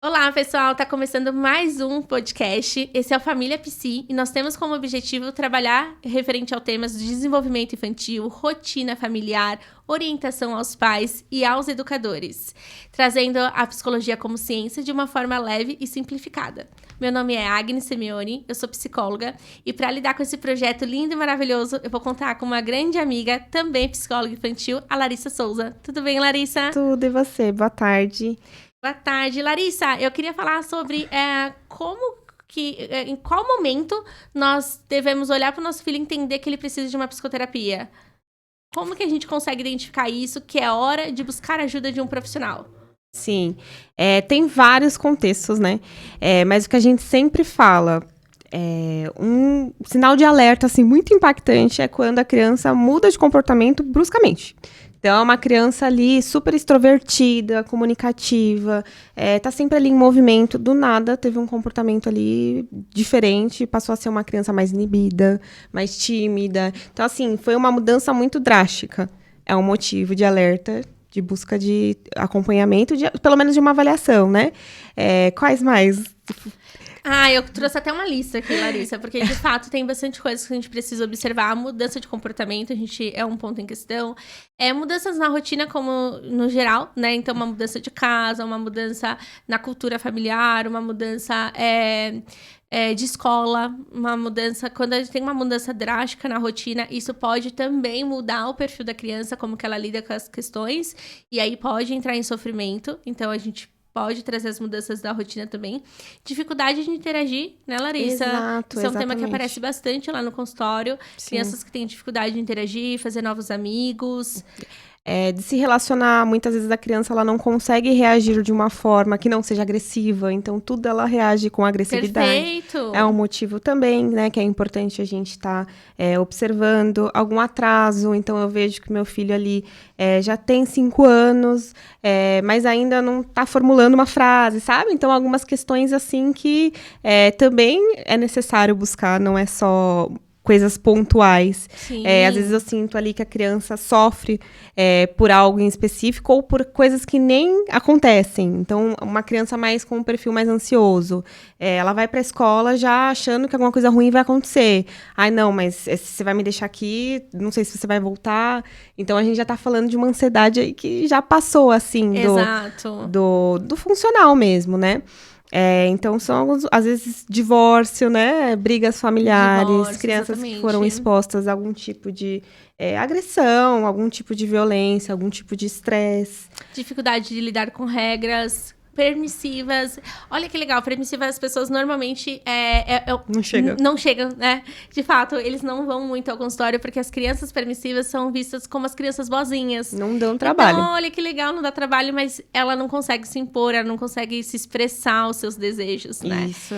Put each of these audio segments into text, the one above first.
Olá, pessoal! Tá começando mais um podcast. Esse é o Família Psi e nós temos como objetivo trabalhar referente ao temas de desenvolvimento infantil, rotina familiar, orientação aos pais e aos educadores, trazendo a psicologia como ciência de uma forma leve e simplificada. Meu nome é Agnes Simeone, eu sou psicóloga e para lidar com esse projeto lindo e maravilhoso, eu vou contar com uma grande amiga, também psicóloga infantil, a Larissa Souza. Tudo bem, Larissa? Tudo, e você? Boa tarde. Boa tarde. Larissa, eu queria falar sobre em qual momento nós devemos olhar para o nosso filho e entender que ele precisa de uma psicoterapia. Como que a gente consegue identificar isso, que é hora de buscar ajuda de um profissional? Sim, tem vários contextos, né? Mas o que a gente sempre fala, um sinal de alerta, assim, muito impactante é quando a criança muda de comportamento bruscamente. Então, é uma criança ali super extrovertida, comunicativa, tá sempre ali em movimento, do nada teve um comportamento ali diferente, passou a ser uma criança mais inibida, mais tímida. Então, assim, foi uma mudança muito drástica. É um motivo de alerta, de busca de acompanhamento, pelo menos de uma avaliação, né? Quais mais? Eu trouxe até uma lista aqui, Larissa, porque de fato tem bastante coisas que a gente precisa observar. A mudança de comportamento, é um ponto em questão. Mudanças na rotina, como no geral, né? Então, uma mudança de casa, uma mudança na cultura familiar, uma mudança de escola, uma mudança. Quando a gente tem uma mudança drástica na rotina, isso pode também mudar o perfil da criança, como que ela lida com as questões, e aí pode entrar em sofrimento. Então, a gente pode trazer as mudanças da rotina também. Dificuldade de interagir, né, Larissa? Exato, isso é um tema que aparece bastante lá no consultório. Sim. Crianças que têm dificuldade de interagir, fazer novos amigos. De se relacionar, muitas vezes a criança ela não consegue reagir de uma forma que não seja agressiva, então tudo ela reage com agressividade. Perfeito! É um motivo também, né, que é importante a gente estar observando. Algum atraso, então eu vejo que meu filho ali já tem 5 anos, mas ainda não está formulando uma frase, sabe? Então algumas questões assim que também é necessário buscar, não é só coisas pontuais. Às vezes eu sinto ali que a criança sofre por algo em específico ou por coisas que nem acontecem. Então, uma criança com um perfil mais ansioso, ela vai para a escola já achando que alguma coisa ruim vai acontecer. Ai, não, mas você vai me deixar aqui, não sei se você vai voltar. Então, a gente já está falando de uma ansiedade aí que já passou, assim, do funcional mesmo, né? Então, são alguns, às vezes, divórcio, né? Brigas familiares, crianças exatamente. Que foram expostas a algum tipo de agressão, algum tipo de violência, algum tipo de estresse. Dificuldade de lidar com regras permissivas. Olha que legal, permissivas as pessoas normalmente não chegam, né? De fato, eles não vão muito ao consultório porque as crianças permissivas são vistas como as crianças boazinhas. Não dão trabalho. Então, olha que legal, não dá trabalho, mas ela não consegue se impor, ela não consegue se expressar os seus desejos, né? Isso.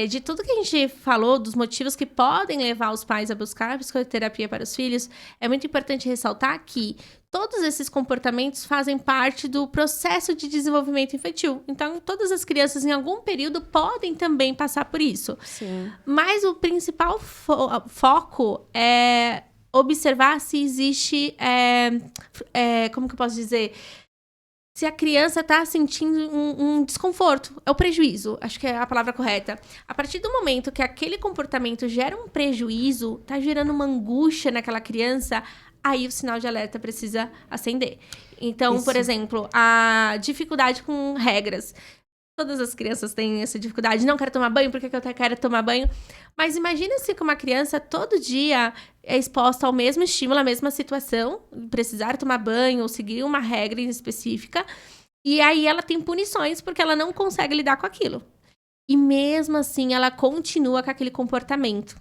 De tudo que a gente falou, dos motivos que podem levar os pais a buscar a psicoterapia para os filhos, é muito importante ressaltar que todos esses comportamentos fazem parte do processo de desenvolvimento infantil. Então, todas as crianças, em algum período, podem também passar por isso. Sim. Mas o principal foco é observar se existe... como que eu posso dizer? Se a criança está sentindo um desconforto, é o prejuízo, acho que é a palavra correta. A partir do momento que aquele comportamento gera um prejuízo, está gerando uma angústia naquela criança, aí o sinal de alerta precisa acender. Então, Isso. Por exemplo, a dificuldade com regras. Todas as crianças têm essa dificuldade. Não quero tomar banho, por que eu quero tomar banho? Mas imagina se uma criança todo dia é exposta ao mesmo estímulo, à mesma situação, precisar tomar banho ou seguir uma regra específica, e aí ela tem punições porque ela não consegue lidar com aquilo. E mesmo assim, ela continua com aquele comportamento.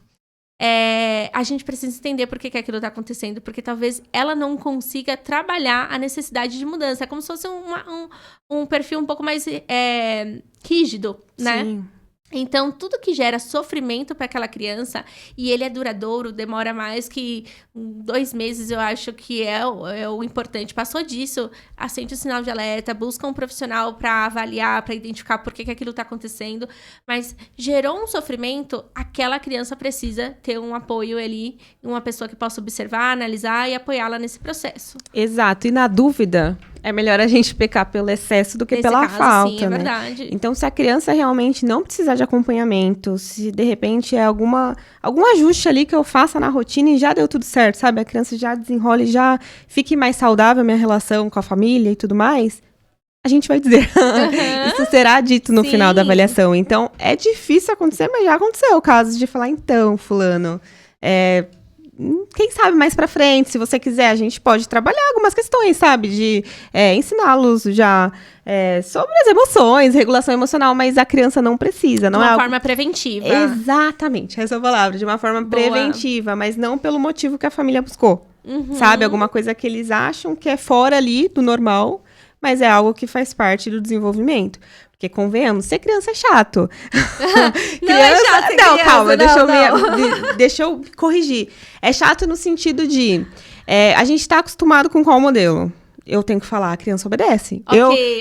A gente precisa entender por que aquilo está acontecendo, porque talvez ela não consiga trabalhar a necessidade de mudança. É como se fosse um perfil um pouco mais rígido, né? Sim. Então, tudo que gera sofrimento para aquela criança, e ele é duradouro, demora mais que 2 meses, eu acho que é o importante. Passou disso, acende o sinal de alerta, busca um profissional para avaliar, para identificar por que aquilo está acontecendo. Mas gerou um sofrimento, aquela criança precisa ter um apoio ali, uma pessoa que possa observar, analisar e apoiá-la nesse processo. Exato. E na dúvida, É melhor a gente pecar pelo excesso do que Nesse pela caso, falta, sim, é né? verdade. Então, se a criança realmente não precisar de acompanhamento, se de repente é algum ajuste ali que eu faça na rotina e já deu tudo certo, sabe? A criança já desenrola e já fique mais saudável a minha relação com a família e tudo mais, a gente vai dizer. Isso será dito no final da Sim. avaliação. Então, é difícil acontecer, mas já aconteceu o caso de falar, então, fulano, quem sabe mais pra frente, se você quiser, a gente pode trabalhar algumas questões, sabe? De ensiná-los já sobre as emoções, regulação emocional, mas a criança não precisa. Não De uma é algo... forma preventiva. Exatamente, essa é a palavra, de uma forma Boa. preventiva, mas não pelo motivo que a família buscou. Sabe? Alguma coisa que eles acham que é fora ali do normal, mas é algo que faz parte do desenvolvimento. Porque, convenhamos, ser criança é chato. Não é chato ser Não, criança, calma, não. deixa eu corrigir. É chato no sentido de... a gente tá acostumado com qual modelo? Eu tenho que falar, a criança obedece.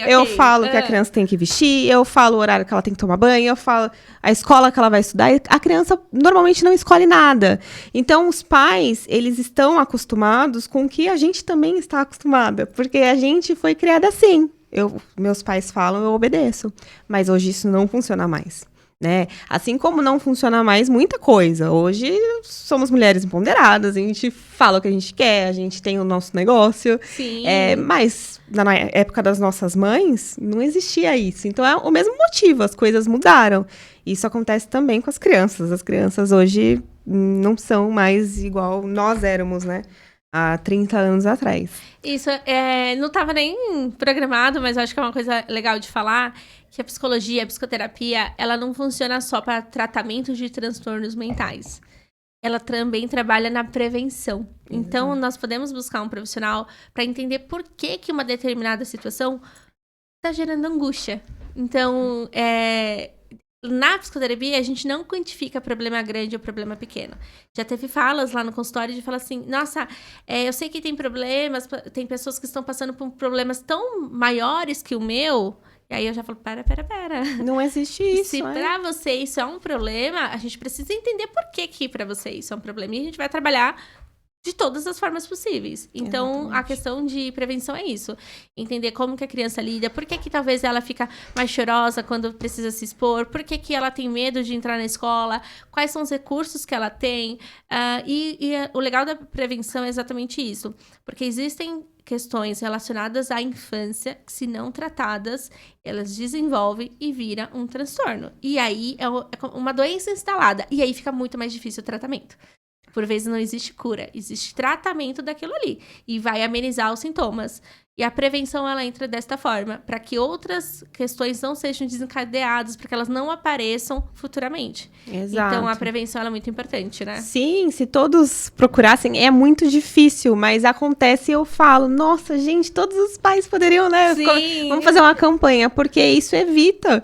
Eu falo que a criança tem que vestir, eu falo o horário que ela tem que tomar banho, eu falo a escola que ela vai estudar. E a criança normalmente não escolhe nada. Então, os pais, eles estão acostumados com o que a gente também está acostumada. Porque a gente foi criada assim. Meus pais falam, eu obedeço. Mas hoje isso não funciona mais. Né? Assim como não funciona mais muita coisa. Hoje somos mulheres empoderadas, a gente fala o que a gente quer, a gente tem o nosso negócio. Sim. Mas na época das nossas mães, não existia isso. Então é o mesmo motivo, as coisas mudaram. Isso acontece também com as crianças. As crianças hoje não são mais igual nós éramos, né? Há 30 anos atrás. Isso, não estava nem programado, mas eu acho que é uma coisa legal de falar, que a psicologia, a psicoterapia, ela não funciona só para tratamento de transtornos mentais. Ela também trabalha na prevenção. Então, nós podemos buscar um profissional para entender por que uma determinada situação está gerando angústia. Então, na psicoterapia, a gente não quantifica problema grande ou problema pequeno. Já teve falas lá no consultório de falar assim, nossa, eu sei que tem problemas, tem pessoas que estão passando por problemas tão maiores que o meu. E aí eu já falo, pera. Não existe isso. Se pra você isso é um problema, a gente precisa entender por que pra você isso é um problema. E a gente vai trabalhar de todas as formas possíveis. Então, Exatamente. a questão de prevenção é isso. Entender como que a criança lida, por que talvez ela fica mais chorosa quando precisa se expor, por que ela tem medo de entrar na escola, quais são os recursos que ela tem. O legal da prevenção é exatamente isso. Porque existem questões relacionadas à infância que, se não tratadas, elas desenvolvem e vira um transtorno. E aí, é uma doença instalada. E aí fica muito mais difícil o tratamento. Por vezes não existe cura, existe tratamento daquilo ali. E vai amenizar os sintomas. E a prevenção, ela entra desta forma, para que outras questões não sejam desencadeadas, para que elas não apareçam futuramente. Exato. Então, a prevenção ela é muito importante, né? Sim, se todos procurassem, é muito difícil, mas acontece e eu falo, nossa, gente, todos os pais poderiam, né? Sim. Vamos fazer uma campanha, porque isso evita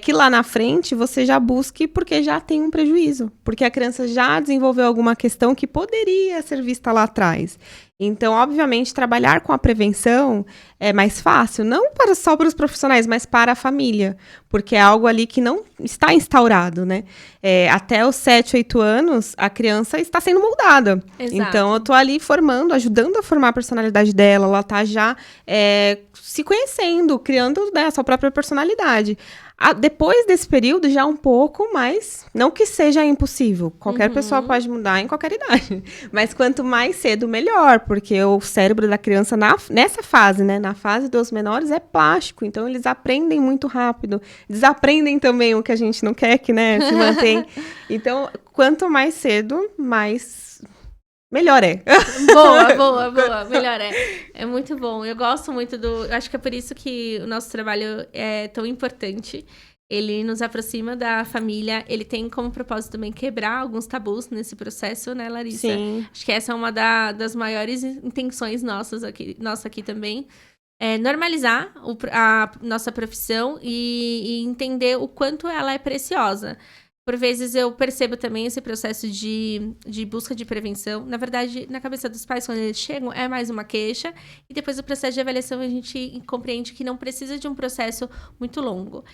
que lá na frente você já busque, porque já tem um prejuízo. Porque a criança já desenvolveu alguma questão que poderia ser vista lá atrás. Então, obviamente, trabalhar com a prevenção é mais fácil, não só para os profissionais, mas para a família, porque é algo ali que não está instaurado, né? Até os 7, 8 anos, a criança está sendo moldada. Exato. Então, eu estou ali formando, ajudando a formar a personalidade dela, ela está já se conhecendo, criando, né, a sua própria personalidade. Depois desse período, já um pouco mais, não que seja impossível, qualquer pessoa pode mudar em qualquer idade, mas quanto mais cedo, melhor, porque o cérebro da criança, nessa fase, né, na fase dos menores, é plástico, então eles aprendem muito rápido, desaprendem também o que a gente não quer que, né, se mantém. Então, quanto mais cedo, melhor é. Boa. Melhor é. É muito bom. Eu gosto muito acho que é por isso que o nosso trabalho é tão importante. Ele nos aproxima da família. Ele tem como propósito também quebrar alguns tabus nesse processo, né, Larissa? Sim. Acho que essa é uma das maiores intenções nossa aqui também. Normalizar a nossa profissão e entender o quanto ela é preciosa. Por vezes eu percebo também esse processo de busca de prevenção. Na verdade, na cabeça dos pais, quando eles chegam, é mais uma queixa. E depois do processo de avaliação, a gente compreende que não precisa de um processo muito longo.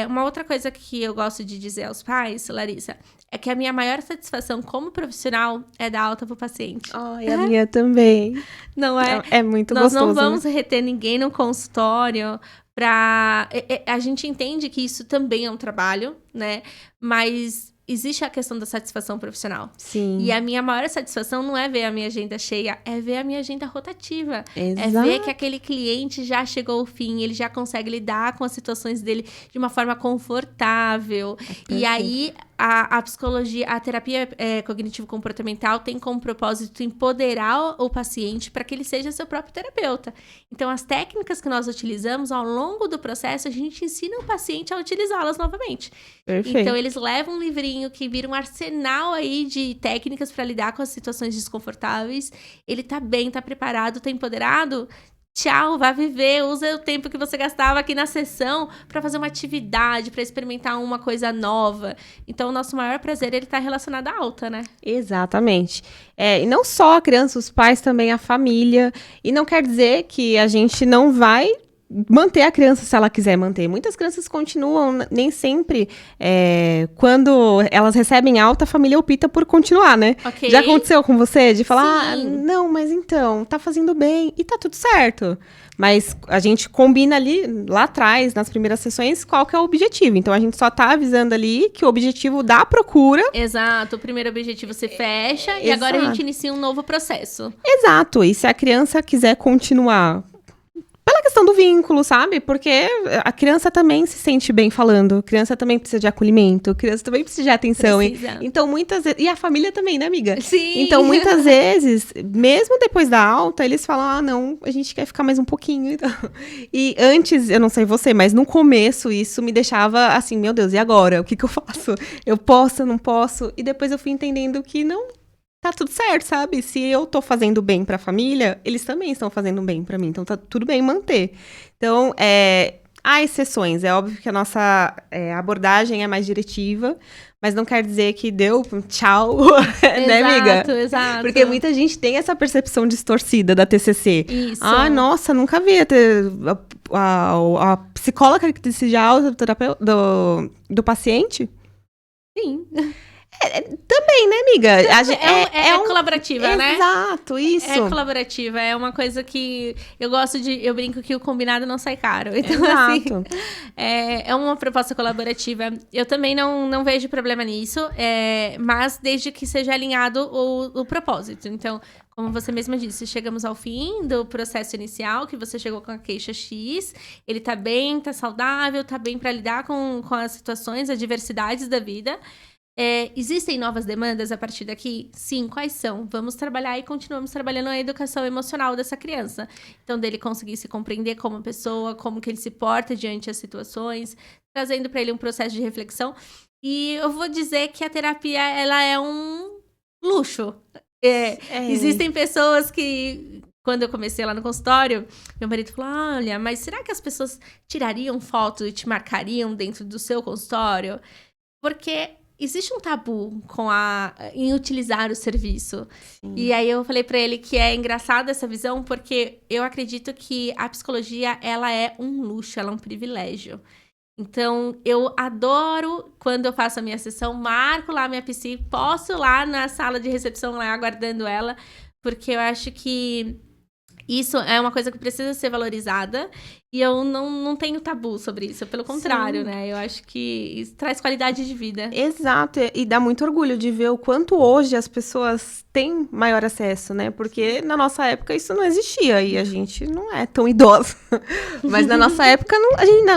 Uma outra coisa que eu gosto de dizer aos pais, Larissa, é que a minha maior satisfação como profissional é dar alta pro paciente. E a minha também. Não é? É muito Nós gostoso. Nós não vamos reter ninguém no consultório a gente entende que isso também é um trabalho, né? Mas existe a questão da satisfação profissional. Sim. E a minha maior satisfação não é ver a minha agenda cheia, é ver a minha agenda rotativa. Exato. É ver que aquele cliente já chegou ao fim, ele já consegue lidar com as situações dele de uma forma confortável. E aí, a psicologia, a terapia cognitivo-comportamental tem como propósito empoderar o paciente para que ele seja seu próprio terapeuta. Então, as técnicas que nós utilizamos ao longo do processo, a gente ensina o paciente a utilizá-las novamente. Perfeito. Então, eles levam um livrinho que vira um arsenal aí de técnicas para lidar com as situações desconfortáveis. Ele tá bem, tá preparado, tá empoderado. Tchau, vá viver, usa o tempo que você gastava aqui na sessão para fazer uma atividade, para experimentar uma coisa nova. Então, o nosso maior prazer, ele tá relacionado à alta, né? Exatamente. E não só a criança, os pais, também a família. E não quer dizer que a gente não vai manter a criança se ela quiser manter. Muitas crianças continuam, nem sempre, quando elas recebem alta, a família opta por continuar, né? Okay. Já aconteceu com você? De falar, não, mas então, tá fazendo bem e tá tudo certo. Mas a gente combina ali, lá atrás, nas primeiras sessões, qual que é o objetivo. Então, a gente só tá avisando ali que o objetivo da procura... Exato, o primeiro objetivo se fecha e agora a gente inicia um novo processo. Exato, e se a criança quiser continuar... Pela questão do vínculo, sabe? Porque a criança também se sente bem falando. A criança também precisa de acolhimento. A criança também precisa de atenção. Então, muitas vezes... E a família também, né, amiga? Sim. Então, muitas vezes, mesmo depois da alta, eles falam, não, a gente quer ficar mais um pouquinho. Então. E antes, eu não sei você, mas no começo, isso me deixava assim, meu Deus, e agora? O que eu faço? Eu posso, não posso? E depois eu fui entendendo que não... Tá tudo certo, sabe? Se eu tô fazendo bem pra família, eles também estão fazendo bem pra mim. Então, tá tudo bem manter. Então, há exceções. É óbvio que a nossa abordagem é mais diretiva, mas não quer dizer que deu tchau, né, amiga? Exato. Porque muita gente tem essa percepção distorcida da TCC. Isso. Nossa, nunca vi a psicóloga que decide a alta do paciente? Sim. Também, né, amiga? É colaborativa, né? Exato, isso. É colaborativa, é uma coisa que eu brinco que o combinado não sai caro. Então, exato. Assim, é uma proposta colaborativa. Eu também não vejo problema nisso, mas desde que seja alinhado o propósito. Então, como você mesma disse, chegamos ao fim do processo inicial, que você chegou com a queixa X, ele tá bem, tá saudável, tá bem para lidar com as situações, as diversidades da vida. Existem novas demandas a partir daqui? Sim, quais são? Vamos trabalhar e continuamos trabalhando a educação emocional dessa criança. Então, dele conseguir se compreender como pessoa, como que ele se porta diante das situações, trazendo para ele um processo de reflexão. E eu vou dizer que a terapia, ela é um luxo. Existem pessoas que... Quando eu comecei lá no consultório, meu marido falou, olha, mas será que as pessoas tirariam foto e te marcariam dentro do seu consultório? Porque... existe um tabu em utilizar o serviço. Sim. E aí eu falei pra ele que é engraçada essa visão, porque eu acredito que a psicologia, ela é um luxo, ela é um privilégio. Então, eu adoro quando eu faço a minha sessão, marco lá a minha psi, posto lá na sala de recepção, lá aguardando ela, porque eu acho que isso é uma coisa que precisa ser valorizada e eu não tenho tabu sobre isso. Pelo contrário, né? Eu acho que isso traz qualidade de vida. Exato. E dá muito orgulho de ver o quanto hoje as pessoas têm maior acesso, né? Porque na nossa época isso não existia e a gente não é tão idosa. Mas na nossa época,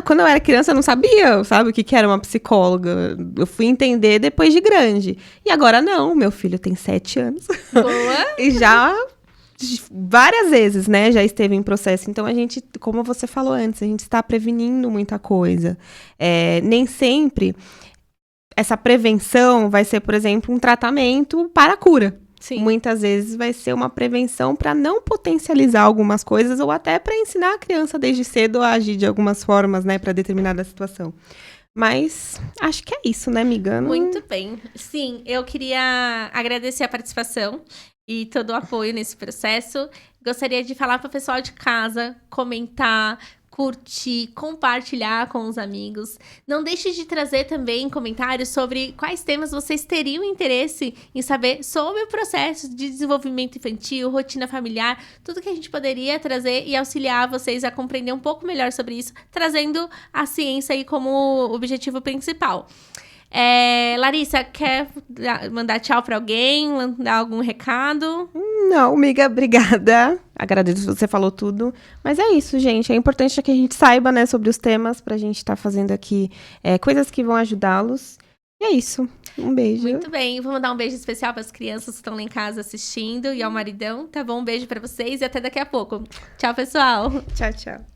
quando eu era criança, eu não sabia, sabe, o que era uma psicóloga. Eu fui entender depois de grande. E agora não. Meu filho tem 7 anos. Boa! E já... várias vezes, né, já esteve em processo. Então, a gente, como você falou antes, a gente está prevenindo muita coisa. Nem sempre essa prevenção vai ser, por exemplo, um tratamento para a cura. Sim. Muitas vezes vai ser uma prevenção para não potencializar algumas coisas ou até para ensinar a criança desde cedo a agir de algumas formas, né, para determinada situação. Mas acho que é isso, né, amiga? Muito bem. Sim, eu queria agradecer a participação e todo o apoio nesse processo. Gostaria de falar para o pessoal de casa comentar, curtir, compartilhar com os amigos. Não deixe de trazer também comentários sobre quais temas vocês teriam interesse em saber sobre o processo de desenvolvimento infantil, rotina familiar, tudo que a gente poderia trazer e auxiliar vocês a compreender um pouco melhor sobre isso, trazendo a ciência aí como objetivo principal. Larissa, quer mandar tchau para alguém? Dar algum recado? Não, amiga, obrigada. Agradeço, você falou tudo. Mas é isso, gente. É importante que a gente saiba, né, sobre os temas, pra gente estar fazendo aqui coisas que vão ajudá-los. E é isso. Um beijo. Muito bem. Vou mandar um beijo especial para as crianças que estão lá em casa assistindo e ao maridão. Tá bom? Um beijo para vocês e até daqui a pouco. Tchau, pessoal. Tchau, tchau.